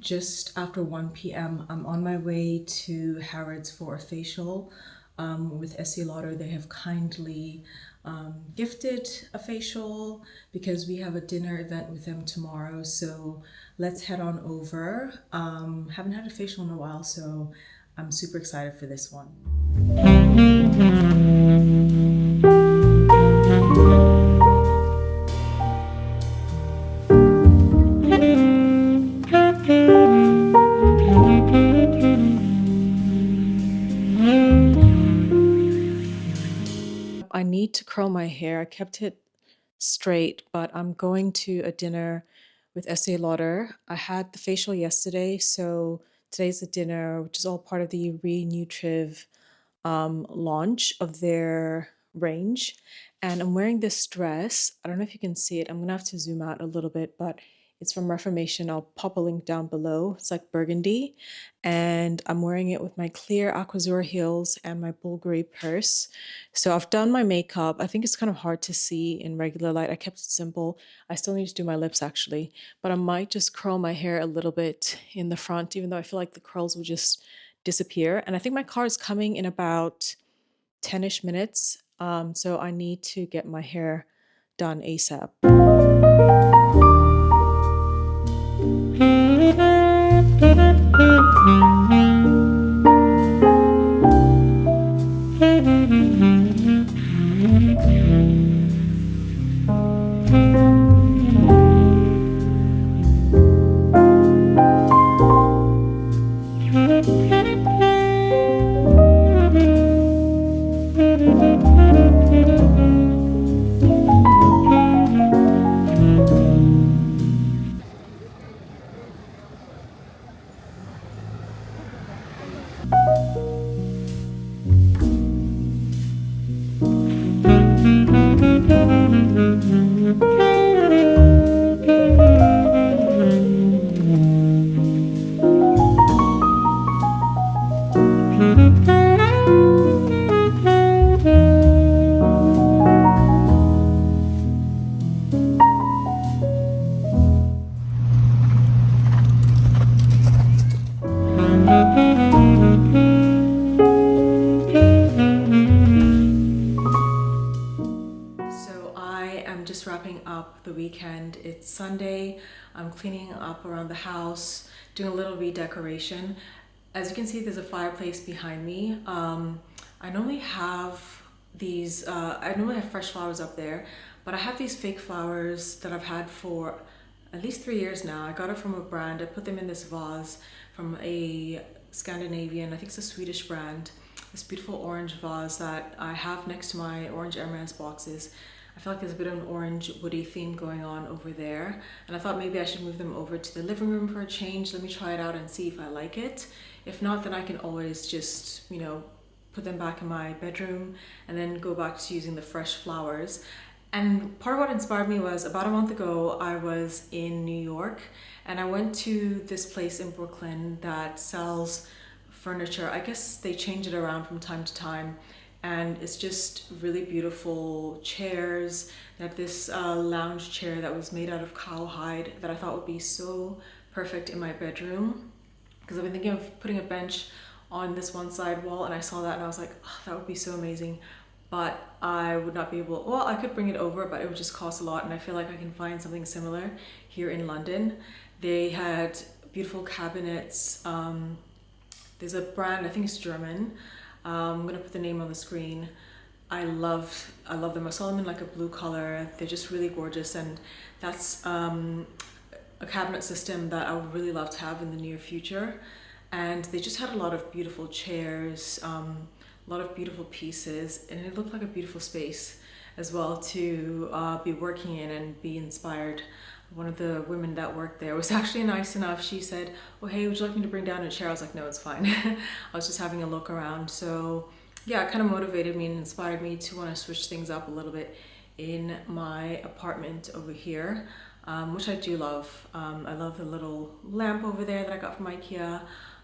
just after 1 p.m. I'm on my way to Harrods for a facial with Estée Lauder. They have kindly gifted a facial because we have a dinner event with them tomorrow. So let's head on over. Haven't had a facial in a while, so I'm super excited for this one. I need to curl my hair. I kept it straight, but I'm going to a dinner with Estee Lauder. I had the facial yesterday, so today's the dinner, which is all part of the Renutriv launch of their range. And I'm wearing this dress. I don't know if you can see it. I'm gonna have to zoom out a little bit, but it's from Reformation. I'll pop a link down below. It's like burgundy. And I'm wearing it with my clear Aquazura heels and my Bulgari purse. So I've done my makeup. I think it's kind of hard to see in regular light. I kept it simple. I still need to do my lips actually, but I might just curl my hair a little bit in the front, even though I feel like the curls will just disappear. And I think my car is coming in about 10-ish minutes. So I need to get my hair done ASAP. Just wrapping up the weekend. It's Sunday. I'm cleaning up around the house, doing a little redecoration. As you can see, there's a fireplace behind me. I normally have fresh flowers up there, but I have these fake flowers that I've had for at least 3 years now. I got it from a brand. I put them in this vase from a Scandinavian, I think it's a Swedish brand. This beautiful orange vase that I have next to my orange Hermes boxes. I feel like there's a bit of an orange woody theme going on over there, and I thought maybe I should move them over to the living room for a change. Let me try it out and see if I like it. If not, then I can always just, put them back in my bedroom and then go back to using the fresh flowers. And part of what inspired me was about a month ago, I was in New York and I went to this place in Brooklyn that sells furniture. I guess they change it around from time to time. And it's just really beautiful chairs. They have this lounge chair that was made out of cowhide that I thought would be so perfect in my bedroom, because I've been thinking of putting a bench on this one side wall, and I saw that and I was like, oh, that would be so amazing. But I would not be able, well, I could bring it over, but it would just cost a lot, and I feel like I can find something similar here in London. They had beautiful cabinets. There's a brand, I think it's German. I'm gonna put the name on the screen. I love them. I saw them in like a blue color. They're just really gorgeous, and that's a cabinet system that I would really love to have in the near future. And they just had a lot of beautiful chairs, a lot of beautiful pieces, and it looked like a beautiful space as well to be working in and be inspired. One of the women that worked there was actually nice enough. She said, oh, hey, would you like me to bring down a chair? I was like, no, it's fine. I was just having a look around. So yeah, it kind of motivated me and inspired me to want to switch things up a little bit in my apartment over here, which I do love. I love the little lamp over there that I got from IKEA.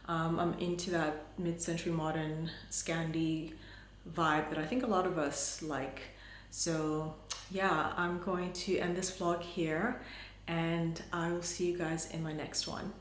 I'm into that mid-century modern Scandi vibe that I think a lot of us like. So yeah, I'm going to end this vlog here, and I will see you guys in my next one.